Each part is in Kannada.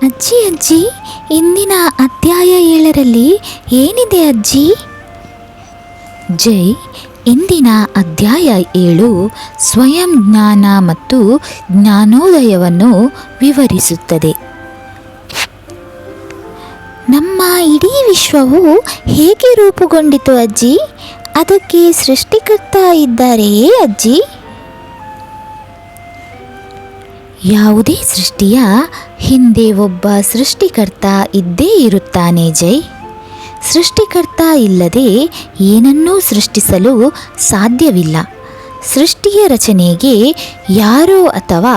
ಅಜ್ಜಿ ಅಜ್ಜಿ, ಇಂದಿನ ಅಧ್ಯಾಯ 7ರಲ್ಲಿ ಏನಿದೆ ಅಜ್ಜಿ? ಜೈ, ಇಂದಿನ ಅಧ್ಯಾಯ 7 ಸ್ವಯಂ ಜ್ಞಾನ ಮತ್ತು ಜ್ಞಾನೋದಯವನ್ನು ವಿವರಿಸುತ್ತದೆ. ನಮ್ಮ ಇಡೀ ವಿಶ್ವವು ಹೇಗೆ ರೂಪುಗೊಂಡಿತು ಅಜ್ಜಿ? ಅದಕ್ಕೆ ಸೃಷ್ಟಿಕರ್ತ ಇದ್ದಾರೆಯೇ ಅಜ್ಜಿ? ಯಾವುದೇ ಸೃಷ್ಟಿಯ ಹಿಂದೆ ಒಬ್ಬ ಸೃಷ್ಟಿಕರ್ತ ಇದ್ದೇ ಇರುತ್ತಾನೆ ಜೈ. ಸೃಷ್ಟಿಕರ್ತ ಇಲ್ಲದೆ ಏನನ್ನೂ ಸೃಷ್ಟಿಸಲು ಸಾಧ್ಯವಿಲ್ಲ. ಸೃಷ್ಟಿಯ ರಚನೆಗೆ ಯಾರೋ ಅಥವಾ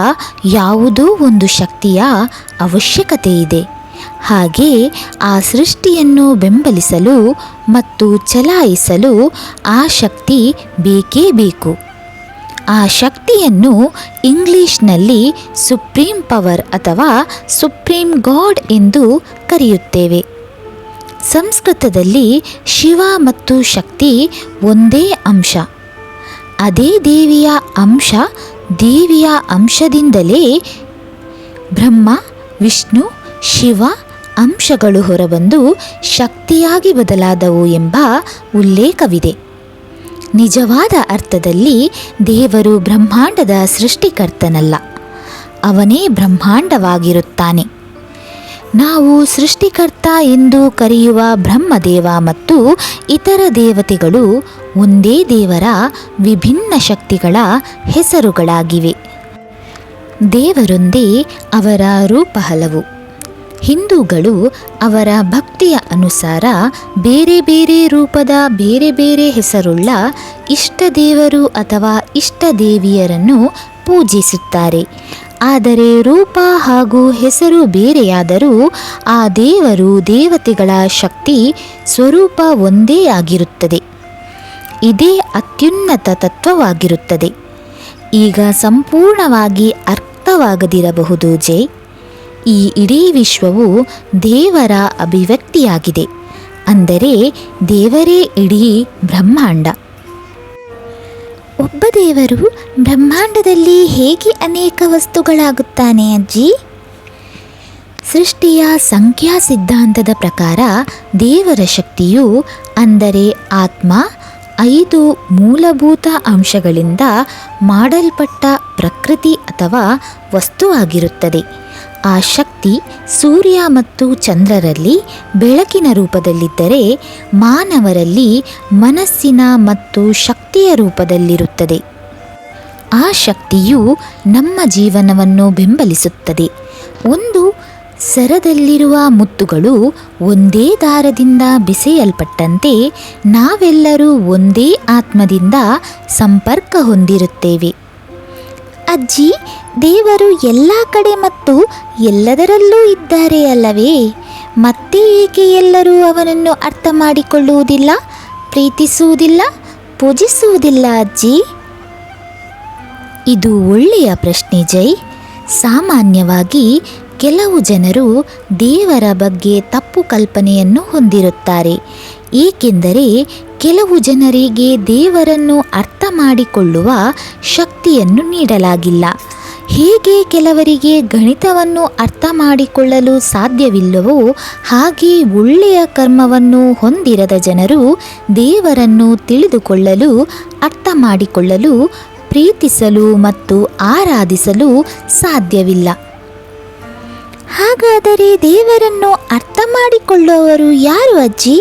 ಯಾವುದೋ ಒಂದು ಶಕ್ತಿಯ ಅವಶ್ಯಕತೆ ಇದೆ. ಹಾಗೆ ಆ ಸೃಷ್ಟಿಯನ್ನು ಬೆಂಬಲಿಸಲು ಮತ್ತು ಚಲಾಯಿಸಲು ಆ ಶಕ್ತಿ ಬೇಕೇ ಬೇಕು. ಆ ಶಕ್ತಿಯನ್ನು ಇಂಗ್ಲಿಷ್ನಲ್ಲಿ ಸುಪ್ರೀಂ ಪವರ್ ಅಥವಾ ಸುಪ್ರೀಂ ಗಾಡ್ ಎಂದು ಕರೆಯುತ್ತೇವೆ. ಸಂಸ್ಕೃತದಲ್ಲಿ ಶಿವ ಮತ್ತು ಶಕ್ತಿ ಒಂದೇ ಅಂಶ. ಅದೇ ದೇವಿಯ ಅಂಶ. ದೇವಿಯ ಅಂಶದಿಂದಲೇ ಬ್ರಹ್ಮ, ವಿಷ್ಣು, ಶಿವ ಅಂಶಗಳು ಹೊರಬಂದು ಶಕ್ತಿಯಾಗಿ ಬದಲಾದವು ಎಂಬ ಉಲ್ಲೇಖವಿದೆ. ನಿಜವಾದ ಅರ್ಥದಲ್ಲಿ ದೇವರು ಬ್ರಹ್ಮಾಂಡದ ಸೃಷ್ಟಿಕರ್ತನಲ್ಲ, ಅವನೇ ಬ್ರಹ್ಮಾಂಡವಾಗಿರುತ್ತಾನೆ. ನಾವು ಸೃಷ್ಟಿಕರ್ತ ಎಂದು ಕರೆಯುವ ಬ್ರಹ್ಮದೇವ ಮತ್ತು ಇತರ ದೇವತೆಗಳು ಒಂದೇ ದೇವರ ವಿಭಿನ್ನ ಶಕ್ತಿಗಳ ಹೆಸರುಗಳಾಗಿವೆ. ದೇವರೊಂದೇ, ಅವರ ರೂಪ ಹಲವು. ಹಿಂದೂಗಳು ಅವರ ಭಕ್ತಿಯ ಅನುಸಾರ ಬೇರೆ ಬೇರೆ ರೂಪದ ಬೇರೆ ಬೇರೆ ಹೆಸರುಳ್ಳ ಇಷ್ಟದೇವರು ಅಥವಾ ಇಷ್ಟದೇವಿಯರನ್ನು ಪೂಜಿಸುತ್ತಾರೆ. ಆದರೆ ರೂಪ ಹಾಗೂ ಹೆಸರು ಬೇರೆಯಾದರೂ ಆ ದೇವರು ದೇವತೆಗಳ ಶಕ್ತಿ ಸ್ವರೂಪ ಒಂದೇ ಆಗಿರುತ್ತದೆ. ಇದೇ ಅತ್ಯುನ್ನತ ತತ್ವವಾಗಿರುತ್ತದೆ. ಈಗ ಸಂಪೂರ್ಣವಾಗಿ ಅರ್ಥವಾಗದಿರಬಹುದು ಜೈ. ಈ ಇಡೀ ವಿಶ್ವವು ದೇವರ ಅಭಿವ್ಯಕ್ತಿಯಾಗಿದೆ. ಅಂದರೆ ದೇವರೇ ಇಡೀ ಬ್ರಹ್ಮಾಂಡ. ಒಬ್ಬ ದೇವರು ಬ್ರಹ್ಮಾಂಡದಲ್ಲಿ ಹೇಗೆ ಅನೇಕ ವಸ್ತುಗಳಾಗುತ್ತಾನೆ ಅಜ್ಜಿ? ಸೃಷ್ಟಿಯ ಸಂಖ್ಯಾ ಸಿದ್ಧಾಂತದ ಪ್ರಕಾರ ದೇವರ ಶಕ್ತಿಯು, ಅಂದರೆ ಆತ್ಮ, 5 ಮೂಲಭೂತ ಅಂಶಗಳಿಂದ ಮಾಡಲ್ಪಟ್ಟ ಪ್ರಕೃತಿ ಅಥವಾ ವಸ್ತುವಾಗಿರುತ್ತದೆ. ಆ ಶಕ್ತಿ ಸೂರ್ಯ ಮತ್ತು ಚಂದ್ರರಲ್ಲಿ ಬೆಳಕಿನ ರೂಪದಲ್ಲಿದ್ದರೆ, ಮಾನವರಲ್ಲಿ ಮನಸ್ಸಿನ ಮತ್ತು ಶಕ್ತಿಯ ರೂಪದಲ್ಲಿರುತ್ತದೆ. ಆ ಶಕ್ತಿಯು ನಮ್ಮ ಜೀವನವನ್ನು ಬೆಂಬಲಿಸುತ್ತದೆ. ಒಂದು ಸರದಲ್ಲಿರುವ ಮುತ್ತುಗಳು ಒಂದೇ ದಾರದಿಂದ ಬೆಸೆಯಲ್ಪಟ್ಟಂತೆ ನಾವೆಲ್ಲರೂ ಒಂದೇ ಆತ್ಮದಿಂದ ಸಂಪರ್ಕ ಹೊಂದಿರುತ್ತೇವೆ. ಅಜ್ಜಿ, ದೇವರು ಎಲ್ಲ ಕಡೆ ಮತ್ತು ಎಲ್ಲದರಲ್ಲೂ ಇದ್ದಾರೆ ಅಲ್ಲವೇ? ಮತ್ತೆ ಏಕೆ ಎಲ್ಲರೂ ಅವನನ್ನು ಅರ್ಥ ಮಾಡಿಕೊಳ್ಳುವುದಿಲ್ಲ, ಪ್ರೀತಿಸುವುದಿಲ್ಲ, ಪೂಜಿಸುವುದಿಲ್ಲ ಅಜ್ಜಿ? ಇದು ಒಳ್ಳೆಯ ಪ್ರಶ್ನೆ ಜೈ. ಸಾಮಾನ್ಯವಾಗಿ ಕೆಲವು ಜನರು ದೇವರ ಬಗ್ಗೆ ತಪ್ಪು ಕಲ್ಪನೆಯನ್ನು ಹೊಂದಿರುತ್ತಾರೆ. ಏಕೆಂದರೆ ಕೆಲವು ಜನರಿಗೆ ದೇವರನ್ನು ಅರ್ಥ ಮಾಡಿಕೊಳ್ಳುವ ಶಕ್ತಿಯನ್ನು ನೀಡಲಾಗಿಲ್ಲ. ಹೇಗೆ ಕೆಲವರಿಗೆ ಗಣಿತವನ್ನು ಅರ್ಥ ಮಾಡಿಕೊಳ್ಳಲು ಸಾಧ್ಯವಿಲ್ಲವೋ ಹಾಗೆ ಒಳ್ಳೆಯ ಕರ್ಮವನ್ನು ಹೊಂದಿರದ ಜನರು ದೇವರನ್ನು ತಿಳಿದುಕೊಳ್ಳಲು, ಅರ್ಥ ಮಾಡಿಕೊಳ್ಳಲು, ಪ್ರೀತಿಸಲು ಮತ್ತು ಆರಾಧಿಸಲು ಸಾಧ್ಯವಿಲ್ಲ. ಹಾಗಾದರೆ ದೇವರನ್ನು ಅರ್ಥ ಮಾಡಿಕೊಳ್ಳುವವರು ಯಾರು ಅಜ್ಜಿ?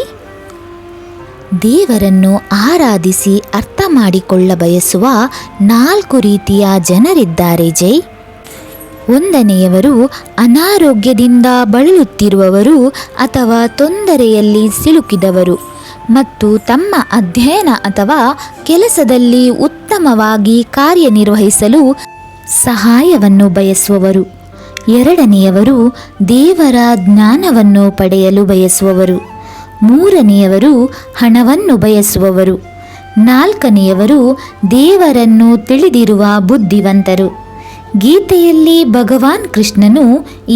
ದೇವರನ್ನು ಆರಾಧಿಸಿ ಅರ್ಥ ಮಾಡಿಕೊಳ್ಳ ಬಯಸುವ 4 ರೀತಿಯ ಜನರಿದ್ದಾರೆ ಜೈ. 1ನೆಯವರು ಅನಾರೋಗ್ಯದಿಂದ ಬಳಲುತ್ತಿರುವವರು ಅಥವಾ ತೊಂದರೆಯಲ್ಲಿ ಸಿಲುಕಿದವರು ಮತ್ತು ತಮ್ಮ ಅಧ್ಯಯನ ಅಥವಾ ಕೆಲಸದಲ್ಲಿ ಉತ್ತಮವಾಗಿ ಕಾರ್ಯನಿರ್ವಹಿಸಲು ಸಹಾಯವನ್ನು ಬಯಸುವವರು. 2ನೆಯವರು ದೇವರ ಜ್ಞಾನವನ್ನು ಪಡೆಯಲು ಬಯಸುವವರು. 3ನೆಯವರು ಹಣವನ್ನು ಬಯಸುವವರು. 4ನೆಯವರು ದೇವರನ್ನು ತಿಳಿದಿರುವ ಬುದ್ಧಿವಂತರು. ಗೀತೆಯಲ್ಲಿ ಭಗವಾನ್ ಕೃಷ್ಣನು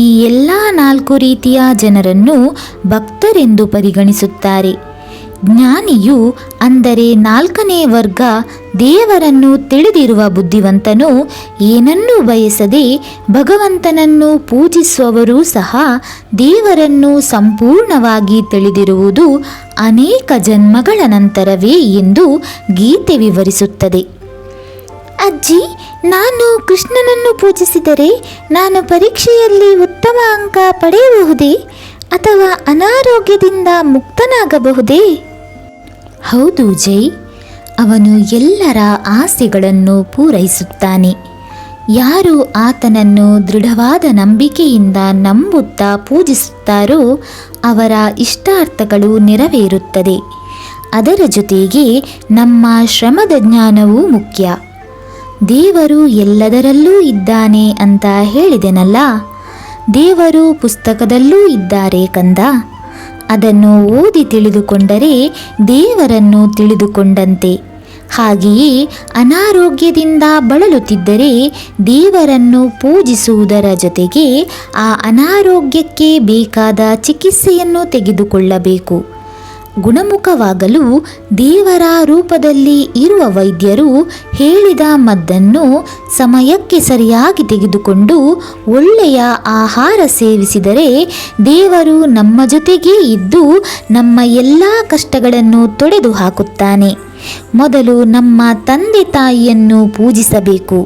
ಈ ಎಲ್ಲ 4 ರೀತಿಯ ಜನರನ್ನು ಭಕ್ತರೆಂದು ಪರಿಗಣಿಸುತ್ತಾರೆ. ಜ್ಞಾನಿಯು ಅಂದರೆ 4ನೇ ವರ್ಗ ದೇವರನ್ನು ತಿಳಿದಿರುವ ಬುದ್ಧಿವಂತನು ಏನನ್ನೂ ಬಯಸದೆ ಭಗವಂತನನ್ನು ಪೂಜಿಸುವವರೂ ಸಹ ದೇವರನ್ನು ಸಂಪೂರ್ಣವಾಗಿ ತಿಳಿದಿರುವುದು ಅನೇಕ ಜನ್ಮಗಳ ನಂತರವೇ ಎಂದು ಗೀತೆ ವಿವರಿಸುತ್ತದೆ. ಅಜ್ಜಿ, ನಾನು ಕೃಷ್ಣನನ್ನು ಪೂಜಿಸಿದರೆ ನಾನು ಪರೀಕ್ಷೆಯಲ್ಲಿ ಉತ್ತಮ ಅಂಕ ಪಡೆಯಬಹುದೇ ಅಥವಾ ಅನಾರೋಗ್ಯದಿಂದ ಮುಕ್ತನಾಗಬಹುದೇ? ಹೌದು ಜೈ, ಅವನು ಎಲ್ಲರ ಆಸೆಗಳನ್ನು ಪೂರೈಸುತ್ತಾನೆ. ಯಾರು ಆತನನ್ನು ದೃಢವಾದ ನಂಬಿಕೆಯಿಂದ ನಂಬುತ್ತಾ ಪೂಜಿಸುತ್ತಾರೋ ಅವರ ಇಷ್ಟಾರ್ಥಗಳು ನೆರವೇರುತ್ತದೆ. ಅದರ ಜೊತೆಗೆ ನಮ್ಮ ಶ್ರಮದ ಜ್ಞಾನವೂ ಮುಖ್ಯ. ದೇವರು ಎಲ್ಲದರಲ್ಲೂ ಇದ್ದಾನೆ ಅಂತ ಹೇಳಿದೆನಲ್ಲ, ದೇವರು ಪುಸ್ತಕದಲ್ಲೂ ಇದ್ದಾರೆ ಕಂದ. ಅದನ್ನು ಓದಿ ತಿಳಿದುಕೊಂಡರೆ ದೇವರನ್ನು ತಿಳಿದುಕೊಂಡಂತೆ. ಹಾಗೆಯೇ ಅನಾರೋಗ್ಯದಿಂದ ಬಳಲುತ್ತಿದ್ದರೆ ದೇವರನ್ನು ಪೂಜಿಸುವುದರ ಜೊತೆಗೆ ಆ ಅನಾರೋಗ್ಯಕ್ಕೆ ಬೇಕಾದ ಚಿಕಿತ್ಸೆಯನ್ನು ತೆಗೆದುಕೊಳ್ಳಬೇಕು. ಗುಣಮುಖವಾಗಲು ದೇವರ ರೂಪದಲ್ಲಿ ಇರುವ ವೈದ್ಯರು ಹೇಳಿದ ಮದ್ದನ್ನು ಸಮಯಕ್ಕೆ ಸರಿಯಾಗಿ ತೆಗೆದುಕೊಂಡು ಒಳ್ಳೆಯ ಆಹಾರ ಸೇವಿಸಿದರೆ ದೇವರು ನಮ್ಮ ಜೊತೆಗೇ ಇದ್ದು ನಮ್ಮ ಎಲ್ಲ ಕಷ್ಟಗಳನ್ನು ತೊಡೆದು ಹಾಕುತ್ತಾನೆ. ಮೊದಲು ನಮ್ಮ ತಂದೆ ತಾಯಿಯನ್ನು ಪೂಜಿಸಬೇಕು.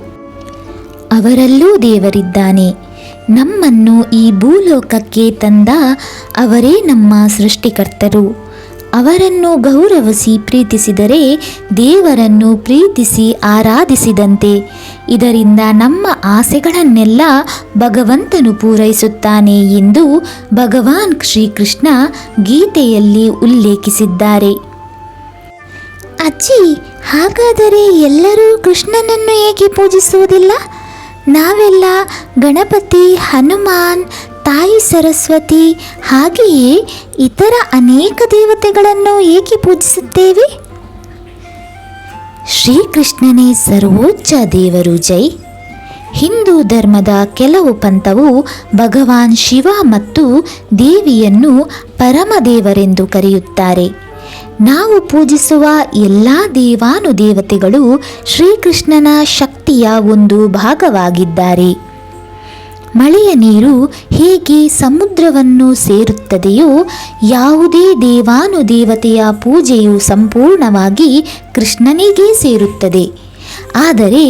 ಅವರಲ್ಲೂ ದೇವರಿದ್ದಾನೆ. ನಮ್ಮನ್ನು ಈ ಭೂಲೋಕಕ್ಕೆ ತಂದ ಅವರೇ ನಮ್ಮ ಸೃಷ್ಟಿಕರ್ತರು. ಅವರನ್ನು ಗೌರವಿಸಿ ಪ್ರೀತಿಸಿದರೆ ದೇವರನ್ನು ಪ್ರೀತಿಸಿ ಆರಾಧಿಸಿದಂತೆ. ಇದರಿಂದ ನಮ್ಮ ಆಸೆಗಳನ್ನೆಲ್ಲ ಭಗವಂತನು ಪೂರೈಸುತ್ತಾನೆ ಎಂದು ಭಗವಾನ್ ಶ್ರೀಕೃಷ್ಣ ಗೀತೆಯಲ್ಲಿ ಉಲ್ಲೇಖಿಸಿದ್ದಾರೆ. ಅಜ್ಜಿ, ಹಾಗಾದರೆ ಎಲ್ಲರೂ ಕೃಷ್ಣನನ್ನು ಏಕೆ ಪೂಜಿಸುವುದಿಲ್ಲ? ನಾವೆಲ್ಲ ಗಣಪತಿ, ಹನುಮಾನ್, ತಾಯಿ ಸರಸ್ವತಿ ಹಾಗೆಯೇ ಇತರ ಅನೇಕ ದೇವತೆಗಳನ್ನು ಏಕೆ ಪೂಜಿಸುತ್ತೇವೆ? ಶ್ರೀಕೃಷ್ಣನೇ ಸರ್ವೋಚ್ಚ ದೇವರು ಜೈ. ಹಿಂದೂ ಧರ್ಮದ ಕೆಲವು ಪಂಥವು ಭಗವಾನ್ ಶಿವ ಮತ್ತು ದೇವಿಯನ್ನು ಪರಮದೇವರೆಂದು ಕರೆಯುತ್ತಾರೆ. ನಾವು ಪೂಜಿಸುವ ಎಲ್ಲ ದೇವಾನುದೇವತೆಗಳು ಶ್ರೀಕೃಷ್ಣನ ಶಕ್ತಿಯ ಒಂದು ಭಾಗವಾಗಿದ್ದಾರೆ. ಮಳೆಯ ನೀರು ಹೇಗೆ ಸಮುದ್ರವನ್ನು ಸೇರುತ್ತದೆಯೋ ಯಾವುದೇ ದೇವಾನುದೇವತೆಯ ಪೂಜೆಯು ಸಂಪೂರ್ಣವಾಗಿ ಕೃಷ್ಣನಿಗೆ ಸೇರುತ್ತದೆ. ಆದರೆ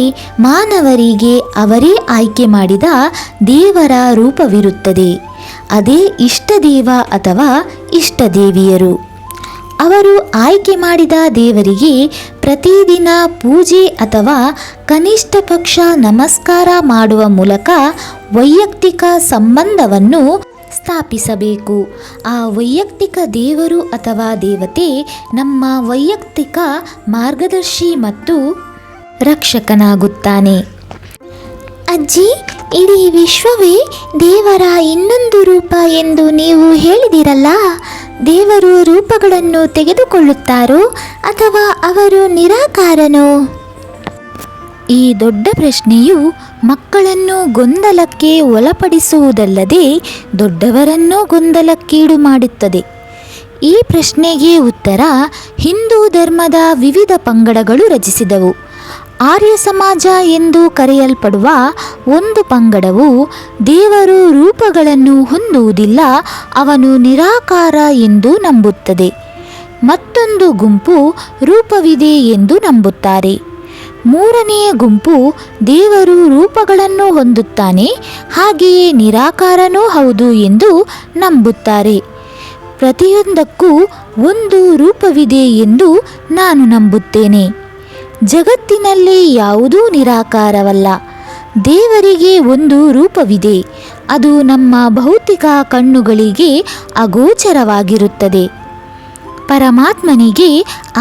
ಮಾನವರಿಗೆ ಅವರೇ ಆಯ್ಕೆ ಮಾಡಿದ ದೇವರ ರೂಪವಿರುತ್ತದೆ. ಅದೇ ಇಷ್ಟದೇವ ಅಥವಾ ಇಷ್ಟದೇವಿಯರು. ಅವರು ಆಯ್ಕೆ ಮಾಡಿದ ದೇವರಿಗೆ ಪ್ರತಿದಿನ ಪೂಜೆ ಅಥವಾ ಕನಿಷ್ಠ ಪಕ್ಷ ನಮಸ್ಕಾರ ಮಾಡುವ ಮೂಲಕ ವೈಯಕ್ತಿಕ ಸಂಬಂಧವನ್ನು ಸ್ಥಾಪಿಸಬೇಕು. ಆ ವೈಯಕ್ತಿಕ ದೇವರು ಅಥವಾ ದೇವತೆ ನಮ್ಮ ವೈಯಕ್ತಿಕ ಮಾರ್ಗದರ್ಶಿ ಮತ್ತು ರಕ್ಷಕನಾಗುತ್ತಾನೆ. ಅಜ್ಜಿ, ಇಡೀ ವಿಶ್ವವೇ ದೇವರ ಇನ್ನೊಂದು ರೂಪ ಎಂದು ನೀವು ಹೇಳಿದಿರಲ್ಲ, ದೇವರು ರೂಪಗಳನ್ನು ತೆಗೆದುಕೊಳ್ಳುತ್ತಾರೋ ಅಥವಾ ಅವರು ನಿರಾಕಾರನೋ? ಈ ದೊಡ್ಡ ಪ್ರಶ್ನೆಯು ಮಕ್ಕಳನ್ನು ಗೊಂದಲಕ್ಕೆ ಒಳಪಡಿಸುವುದಲ್ಲದೆ ದೊಡ್ಡವರನ್ನೂ ಗೊಂದಲಕ್ಕೀಡು ಮಾಡುತ್ತದೆ. ಈ ಪ್ರಶ್ನೆಗೆ ಉತ್ತರ ಹಿಂದೂ ಧರ್ಮದ ವಿವಿಧ ಪಂಗಡಗಳು ರಚಿಸಿದವು. ಆರ್ಯ ಸಮಾಜ ಎಂದು ಕರೆಯಲ್ಪಡುವ ಒಂದು ಪಂಗಡವು ದೇವರು ರೂಪಗಳನ್ನು ಹೊಂದುವುದಿಲ್ಲ, ಅವನು ನಿರಾಕಾರ ಎಂದು ನಂಬುತ್ತದೆ. ಮತ್ತೊಂದು ಗುಂಪು ರೂಪವಿದೆ ಎಂದು ನಂಬುತ್ತಾರೆ. ಮೂರನೆಯ ಗುಂಪು ದೇವರು ರೂಪಗಳನ್ನು ಹೊಂದುತ್ತಾನೆ, ಹಾಗೆಯೇ ನಿರಾಕಾರನೂ ಹೌದು ಎಂದು ನಂಬುತ್ತಾರೆ. ಪ್ರತಿಯೊಂದಕ್ಕೂ ಒಂದು ರೂಪವಿದೆ ಎಂದು ನಾನು ನಂಬುತ್ತೇನೆ. ಜಗತ್ತಿನಲ್ಲಿ ಯಾವುದೂ ನಿರಾಕಾರವಲ್ಲ. ದೇವರಿಗೆ ಒಂದು ರೂಪವಿದೆ, ಅದು ನಮ್ಮ ಭೌತಿಕ ಕಣ್ಣುಗಳಿಗೆ ಅಗೋಚರವಾಗಿರುತ್ತದೆ. ಪರಮಾತ್ಮನಿಗೆ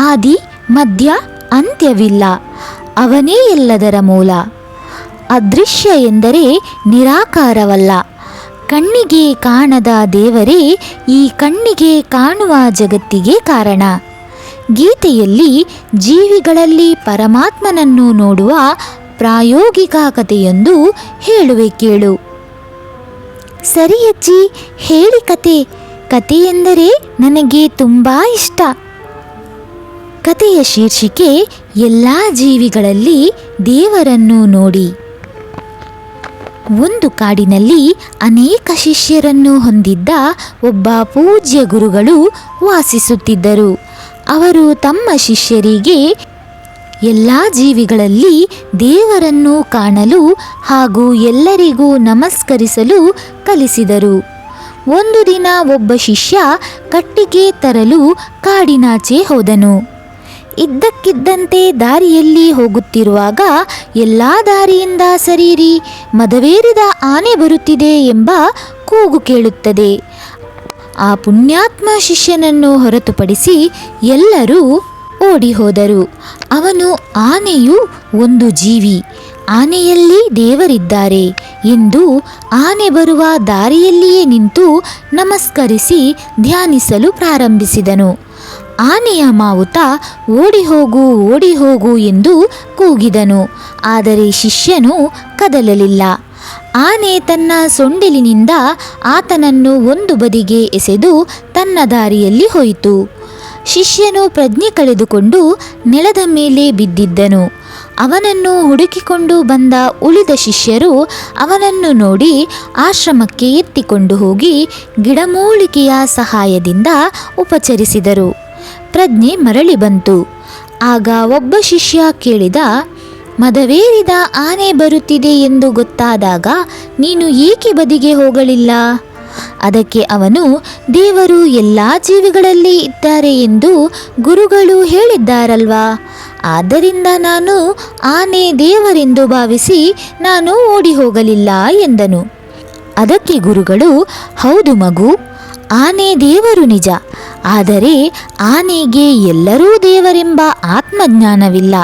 ಆದಿ ಮಧ್ಯ ಅಂತ್ಯವಿಲ್ಲ, ಅವನೇ ಎಲ್ಲದರ ಮೂಲ. ಅದೃಶ್ಯ ಎಂದರೆ ನಿರಾಕಾರವಲ್ಲ. ಕಣ್ಣಿಗೆ ಕಾಣದ ದೇವರೇ ಈ ಕಣ್ಣಿಗೆ ಕಾಣುವ ಜಗತ್ತಿಗೆ ಕಾರಣ. ಗೀತೆಯಲ್ಲಿ ಜೀವಿಗಳಲ್ಲಿ ಪರಮಾತ್ಮನನ್ನು ನೋಡುವ ಪ್ರಾಯೋಗಿಕ ಕಥೆಯೊಂದು ಹೇಳುವೆ ಕೇಳು. ಸರಿ ಅಜ್ಜಿ, ಹೇಳಿ ಕತೆ. ಕಥೆಯೆಂದರೆ ನನಗೆ ತುಂಬ ಇಷ್ಟ. ಕಥೆಯ ಶೀರ್ಷಿಕೆ ಎಲ್ಲ ಜೀವಿಗಳಲ್ಲಿ ದೇವರನ್ನು ನೋಡಿ. ಒಂದು ಕಾಡಿನಲ್ಲಿ ಅನೇಕ ಶಿಷ್ಯರನ್ನು ಹೊಂದಿದ್ದ ಒಬ್ಬ ಪೂಜ್ಯ ಗುರುಗಳು ವಾಸಿಸುತ್ತಿದ್ದರು. ಅವರು ತಮ್ಮ ಶಿಷ್ಯರಿಗೆ ಎಲ್ಲ ಜೀವಿಗಳಲ್ಲಿ ದೇವರನ್ನು ಕಾಣಲು ಹಾಗೂ ಎಲ್ಲರಿಗೂ ನಮಸ್ಕರಿಸಲು ಕಲಿಸಿದರು. ಒಂದು ದಿನ ಒಬ್ಬ ಶಿಷ್ಯ ಕಟ್ಟಿಗೆ ತರಲು ಕಾಡಿನಾಚೆ ಹೋದನು. ಇದ್ದಕ್ಕಿದ್ದಂತೆ ದಾರಿಯಲ್ಲಿ ಹೋಗುತ್ತಿರುವಾಗ ಎಲ್ಲ ದಾರಿಯಿಂದ ಸರೀರಿ, ಮದವೇರಿದ ಆನೆ ಬರುತ್ತಿದೆ ಎಂಬ ಕೂಗು ಕೇಳುತ್ತದೆ. ಆ ಪುಣ್ಯಾತ್ಮ ಶಿಷ್ಯನನ್ನು ಹೊರತುಪಡಿಸಿ ಎಲ್ಲರೂ ಓಡಿ ಹೋದರು. ಅವನು ಆನೆಯು ಒಂದು ಜೀವಿ, ಆನೆಯಲ್ಲಿ ದೇವರಿದ್ದಾರೆ ಎಂದು ಆನೆ ಬರುವ ದಾರಿಯಲ್ಲಿಯೇ ನಿಂತು ನಮಸ್ಕರಿಸಿ ಧ್ಯಾನಿಸಲು ಪ್ರಾರಂಭಿಸಿದನು. ಆನೆಯ ಮಾವುತ ಓಡಿ ಹೋಗು ಎಂದು ಕೂಗಿದನು. ಆದರೆ ಶಿಷ್ಯನು ಕದಲಲಿಲ್ಲ. ಆನೆ ತನ್ನ ಸೊಂಡಿಲಿನಿಂದ ಆತನನ್ನು ಒಂದು ಬದಿಗೆ ಎಸೆದು ತನ್ನ ದಾರಿಯಲ್ಲಿ ಹೋಯಿತು. ಶಿಷ್ಯನು ಪ್ರಜ್ಞೆ ಕಳೆದುಕೊಂಡು ನೆಲದ ಮೇಲೆ ಬಿದ್ದಿದ್ದನು. ಅವನನ್ನು ಹುಡುಕಿಕೊಂಡು ಬಂದ ಉಳಿದ ಶಿಷ್ಯರು ಅವನನ್ನು ನೋಡಿ ಆಶ್ರಮಕ್ಕೆ ಎತ್ತಿಕೊಂಡು ಹೋಗಿ ಗಿಡಮೂಲಿಕೆಯ ಸಹಾಯದಿಂದ ಉಪಚರಿಸಿದರು. ಪ್ರಜ್ಞೆ ಮರಳಿ ಬಂತು. ಆಗ ಒಬ್ಬ ಶಿಷ್ಯ ಕೇಳಿದ, ಮದವೇರಿದ ಆನೆ ಬರುತ್ತಿದೆ ಎಂದು ಗೊತ್ತಾದಾಗ ನೀನು ಏಕೆ ಬದಿಗೆ ಹೋಗಲಿಲ್ಲ? ಅದಕ್ಕೆ ಅವನು, ದೇವರು ಎಲ್ಲ ಜೀವಿಗಳಲ್ಲಿ ಇದ್ದಾರೆ ಎಂದು ಗುರುಗಳು ಹೇಳಿದ್ದಾರಲ್ವಾ, ಆದ್ದರಿಂದ ನಾನು ಆನೆ ದೇವರೆಂದು ಭಾವಿಸಿ ನಾನು ಓಡಿ ಹೋಗಲಿಲ್ಲ ಎಂದನು. ಅದಕ್ಕೆ ಗುರುಗಳು, ಹೌದು ಮಗು, ಆನೆ ದೇವರು ನಿಜ, ಆದರೆ ಆನೆಗೆ ಎಲ್ಲರೂ ದೇವರೆಂಬ ಆತ್ಮಜ್ಞಾನವಿಲ್ಲ.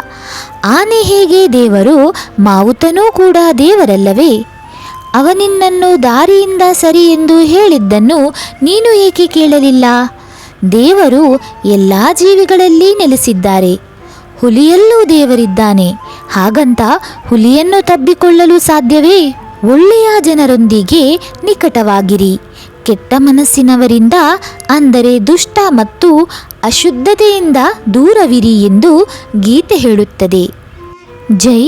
ಆನೆ ಹೇಗೆ ದೇವರು, ಮಾವುತನೂ ಕೂಡ ದೇವರಲ್ಲವೇ? ಅವನಿನ್ನನ್ನು ದಾರಿಯಿಂದ ಸರಿ ಎಂದು ಹೇಳಿದ್ದನ್ನು ನೀನು ಏಕೆ ಕೇಳಲಿಲ್ಲ? ದೇವರು ಎಲ್ಲ ಜೀವಿಗಳಲ್ಲಿ ನೆಲೆಸಿದ್ದಾರೆ. ಹುಲಿಯಲ್ಲೂ ದೇವರಿದ್ದಾನೆ. ಹಾಗಂತ ಹುಲಿಯನ್ನು ತಬ್ಬಿಕೊಳ್ಳಲು ಸಾಧ್ಯವೇ? ಒಳ್ಳೆಯ ಜನರೊಂದಿಗೆ ನಿಕಟವಾಗಿರಿ, ಕೆಟ್ಟ ಮನಸ್ಸಿನವರಿಂದ ಅಂದರೆ ದುಷ್ಟ ಮತ್ತು ಅಶುದ್ಧತೆಯಿಂದ ದೂರವಿರಿ ಎಂದು ಗೀತೆ ಹೇಳುತ್ತದೆ. ಜೈ,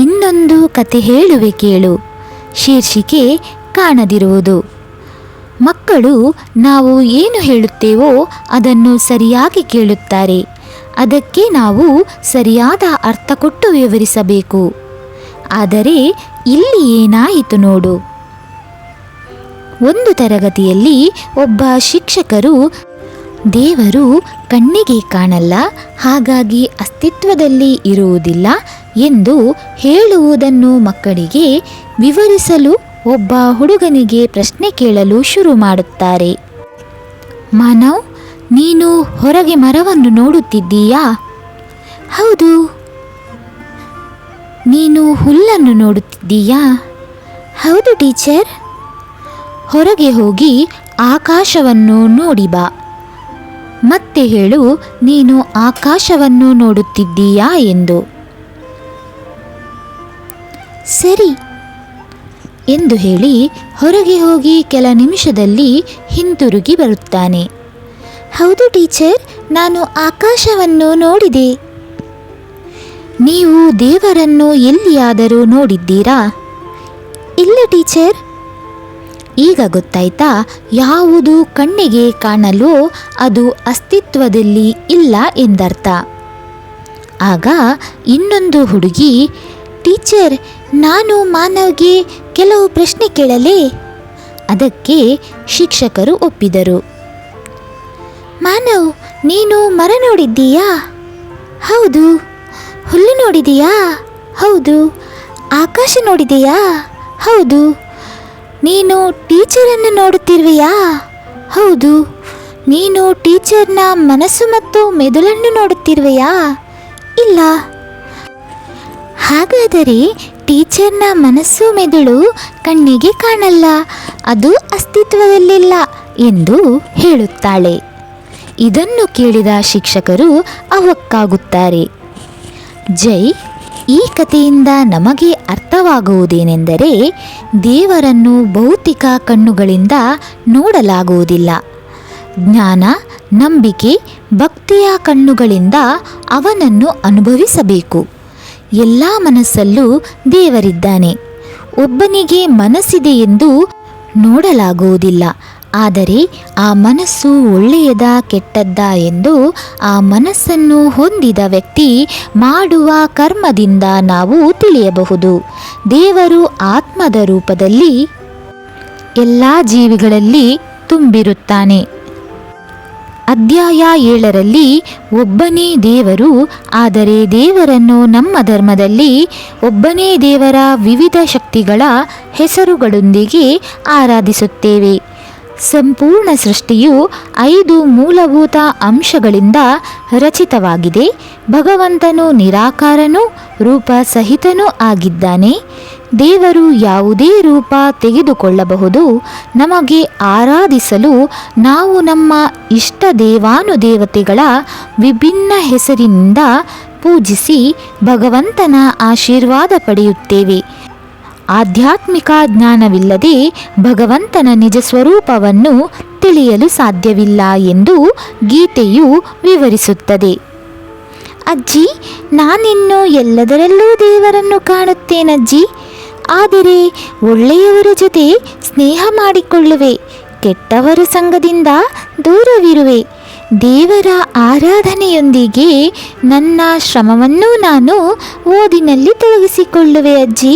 ಇನ್ನೊಂದು ಕತೆ ಹೇಳುವೆ ಕೇಳು. ಶೀರ್ಷಿಕೆ ಕಾಣದಿರುವುದು. ಮಕ್ಕಳು ನಾವು ಏನು ಹೇಳುತ್ತೇವೋ ಅದನ್ನು ಸರಿಯಾಗಿ ಕೇಳುತ್ತಾರೆ. ಅದಕ್ಕೆ ನಾವು ಸರಿಯಾದ ಅರ್ಥ ಕೊಟ್ಟು ವಿವರಿಸಬೇಕು. ಆದರೆ ಇಲ್ಲಿ ಏನಾಯಿತು ನೋಡು. ಒಂದು ತರಗತಿಯಲ್ಲಿ ಒಬ್ಬ ಶಿಕ್ಷಕರು ದೇವರು ಕಣ್ಣಿಗೆ ಕಾಣಲ್ಲ, ಹಾಗಾಗಿ ಅಸ್ತಿತ್ವದಲ್ಲಿ ಇರುವುದಿಲ್ಲ ಎಂದು ಹೇಳುವುದನ್ನು ಮಕ್ಕಳಿಗೆ ವಿವರಿಸಲು ಒಬ್ಬ ಹುಡುಗನಿಗೆ ಪ್ರಶ್ನೆ ಕೇಳಲು ಶುರು ಮಾಡುತ್ತಾರೆ. ಮಾನವ್, ನೀನು ಹೊರಗೆ ಮರವನ್ನು ನೋಡುತ್ತಿದ್ದೀಯಾ? ಹೌದು. ನೀನು ಹುಲ್ಲನ್ನು ನೋಡುತ್ತಿದ್ದೀಯಾ? ಹೌದು ಟೀಚರ್. ಹೊರಗೆ ಹೋಗಿ ಆಕಾಶವನ್ನು ನೋಡಿ ಬಾ. ಮತ್ತೆ ಹೇಳು, ನೀನು ಆಕಾಶವನ್ನು ನೋಡುತ್ತಿದ್ದೀಯಾ ಎಂದು. ಸರಿ ಎಂದು ಹೇಳಿ ಹೊರಗೆ ಹೋಗಿ ಕೆಲ ನಿಮಿಷದಲ್ಲಿ ಹಿಂತಿರುಗಿ ಬರುತ್ತಾನೆ. ಹೌದು ಟೀಚರ್, ನಾನು ಆಕಾಶವನ್ನು ನೋಡಿದೆ. ನೀವು ದೇವರನ್ನು ಎಲ್ಲಿಯಾದರೂ ನೋಡಿದ್ದೀರಾ? ಇಲ್ಲ ಟೀಚರ್. ಈಗ ಗೊತ್ತಾಯ್ತಾ? ಯಾವುದು ಕಣ್ಣಿಗೆ ಕಾಣಲು ಅದು ಅಸ್ತಿತ್ವದಲ್ಲಿ ಇಲ್ಲ ಎಂದರ್ಥ. ಆಗ ಇನ್ನೊಂದು ಹುಡುಗಿ, ಟೀಚರ್, ನಾನು ಮಾನವ್ಗೆ ಕೆಲವು ಪ್ರಶ್ನೆ ಕೇಳಲೇ? ಅದಕ್ಕೆ ಶಿಕ್ಷಕರು ಒಪ್ಪಿದರು. ಮಾನವ್, ನೀನು ಮರ ನೋಡಿದ್ದೀಯಾ? ಹೌದು. ಹುಲ್ಲು ನೋಡಿದೀಯಾ? ಹೌದು. ಆಕಾಶ ನೋಡಿದೆಯಾ? ಹೌದು. ನೀನು ಟೀಚರನ್ನು ನೋಡುತ್ತಿರುವೆಯಾ? ಹೌದು. ನೀನು ಟೀಚರ್ನ ಮನಸ್ಸು ಮತ್ತು ಮೆದುಳನ್ನು ನೋಡುತ್ತಿರುವೆಯಾ? ಇಲ್ಲ. ಹಾಗಾದರೆ ಟೀಚರ್ನ ಮನಸ್ಸು ಮೆದುಳು ಕಣ್ಣಿಗೆ ಕಾಣಲ್ಲ, ಅದು ಅಸ್ತಿತ್ವದಲ್ಲಿಲ್ಲ ಎಂದು ಹೇಳುತ್ತಾಳೆ. ಇದನ್ನು ಕೇಳಿದ ಶಿಕ್ಷಕರು ಅವಕ್ಕಾಗುತ್ತಾರೆ. ಜೈ, ಈ ಕಥೆಯಿಂದ ನಮಗೆ ಅರ್ಥವಾಗುವುದೇನೆಂದರೆ, ದೇವರನ್ನು ಭೌತಿಕ ಕಣ್ಣುಗಳಿಂದ ನೋಡಲಾಗುವುದಿಲ್ಲ. ಜ್ಞಾನ, ನಂಬಿಕೆ ಭಕ್ತಿಯ ಕಣ್ಣುಗಳಿಂದ ಅವನನ್ನು ಅನುಭವಿಸಬೇಕು. ಎಲ್ಲ ಮನಸ್ಸಲ್ಲೂ ದೇವರಿದ್ದಾನೆ. ಒಬ್ಬನಿಗೆ ಮನಸ್ಸಿದೆ ಎಂದು ನೋಡಲಾಗುವುದಿಲ್ಲ, ಆದರೆ ಆ ಮನಸ್ಸು ಒಳ್ಳೆಯದ ಕೆಟ್ಟದ್ದ ಎಂದು ಆ ಮನಸ್ಸನ್ನು ಹೊಂದಿದ ವ್ಯಕ್ತಿ ಮಾಡುವ ಕರ್ಮದಿಂದ ನಾವು ತಿಳಿಯಬಹುದು. ದೇವರು ಆತ್ಮದ ರೂಪದಲ್ಲಿ ಎಲ್ಲ ಜೀವಿಗಳಲ್ಲಿ ತುಂಬಿರುತ್ತಾನೆ. ಅಧ್ಯಾಯ 7ರಲ್ಲಿ ಒಬ್ಬನೇ ದೇವರು, ಆದರೆ ದೇವರನ್ನು ನಮ್ಮ ಧರ್ಮದಲ್ಲಿ ಒಬ್ಬನೇ ದೇವರ ವಿವಿಧ ಶಕ್ತಿಗಳ ಹೆಸರುಗಳೊಂದಿಗೆ ಆರಾಧಿಸುತ್ತೇವೆ. ಸಂಪೂರ್ಣ ಸೃಷ್ಟಿಯು 5 ಮೂಲಭೂತ ಅಂಶಗಳಿಂದ ರಚಿತವಾಗಿದೆ. ಭಗವಂತನು ನಿರಾಕಾರನೂ ರೂಪ ಸಹಿತನೂ ಆಗಿದ್ದಾನೆ. ದೇವರು ಯಾವುದೇ ರೂಪ ತೆಗೆದುಕೊಳ್ಳಬಹುದು. ನಮಗೆ ಆರಾಧಿಸಲು ನಾವು ನಮ್ಮ ಇಷ್ಟ ದೇವಾನುದೇವತೆಗಳ ವಿಭಿನ್ನ ಹೆಸರಿನಿಂದ ಪೂಜಿಸಿ ಭಗವಂತನ ಆಶೀರ್ವಾದ ಪಡೆಯುತ್ತೇವೆ. ಆಧ್ಯಾತ್ಮಿಕ ಜ್ಞಾನವಿಲ್ಲದೆ ಭಗವಂತನ ನಿಜ ಸ್ವರೂಪವನ್ನು ತಿಳಿಯಲು ಸಾಧ್ಯವಿಲ್ಲ ಎಂದು ಗೀತೆಯು ವಿವರಿಸುತ್ತದೆ. ಅಜ್ಜಿ, ನಾನಿನ್ನು ಎಲ್ಲದರಲ್ಲೂ ದೇವರನ್ನು ಕಾಣುತ್ತೇನಜ್ಜಿ. ಆದರೆ ಒಳ್ಳೆಯವರ ಜೊತೆ ಸ್ನೇಹ ಮಾಡಿಕೊಳ್ಳುವೆ, ಕೆಟ್ಟವರ ಸಂಗದಿಂದ ದೂರವಿರುವೆ. ದೇವರ ಆರಾಧನೆಯೊಂದಿಗೆ ನನ್ನ ಶ್ರಮವನ್ನು ನಾನು ಓದಿನಲ್ಲಿ ತೊಡಗಿಸಿಕೊಳ್ಳುವೆ ಅಜ್ಜಿ.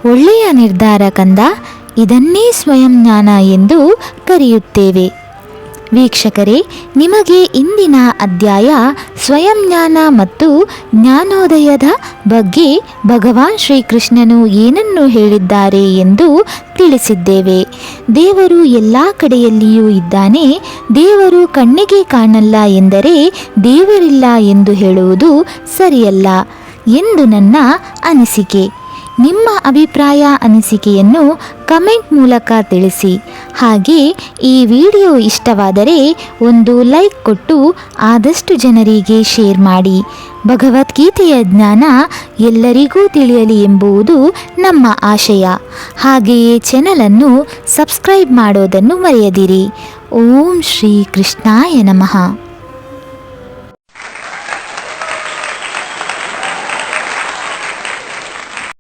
ಒಳ್ಳೆಯ ನಿರ್ಧಾರ ಕಂದ. ಇದನ್ನೇ ಸ್ವಯಂ ಜ್ಞಾನ ಎಂದು ಕರೆಯುತ್ತೇವೆ. ವೀಕ್ಷಕರೇ, ನಿಮಗೆ ಇಂದಿನ ಅಧ್ಯಾಯ ಸ್ವಯಂ ಜ್ಞಾನ ಮತ್ತು ಜ್ಞಾನೋದಯದ ಬಗ್ಗೆ ಭಗವಾನ್ ಶ್ರೀಕೃಷ್ಣನು ಏನನ್ನು ಹೇಳಿದ್ದಾರೆ ಎಂದು ತಿಳಿಸಿದ್ದೇವೆ. ದೇವರು ಎಲ್ಲ ಕಡೆಯಲ್ಲಿಯೂ ಇದ್ದಾನೆ. ದೇವರು ಕಣ್ಣಿಗೆ ಕಾಣಲ್ಲ ಎಂದರೆ ದೇವರಿಲ್ಲ ಎಂದು ಹೇಳುವುದು ಸರಿಯಲ್ಲ ಎಂದು ನನ್ನ ಅನಿಸಿಕೆ. ನಿಮ್ಮ ಅಭಿಪ್ರಾಯ ಅನಿಸಿಕೆಯನ್ನು ಕಮೆಂಟ್ ಮೂಲಕ ತಿಳಿಸಿ. ಹಾಗೆ ಈ ವಿಡಿಯೋ ಇಷ್ಟವಾದರೆ ಒಂದು ಲೈಕ್ ಕೊಟ್ಟು ಆದಷ್ಟು ಜನರಿಗೆ ಶೇರ್ ಮಾಡಿ. ಭಗವದ್ಗೀತೆಯ ಜ್ಞಾನ ಎಲ್ಲರಿಗೂ ತಿಳಿಯಲಿ ಎಂಬುದು ನಮ್ಮ ಆಶಯ. ಹಾಗೆಯೇ ಚಾನಲನ್ನು ಸಬ್ಸ್ಕ್ರೈಬ್ ಮಾಡೋದನ್ನು ಮರೆಯದಿರಿ. ಓಂ ಶ್ರೀ ಕೃಷ್ಣಾಯ ನಮಃ.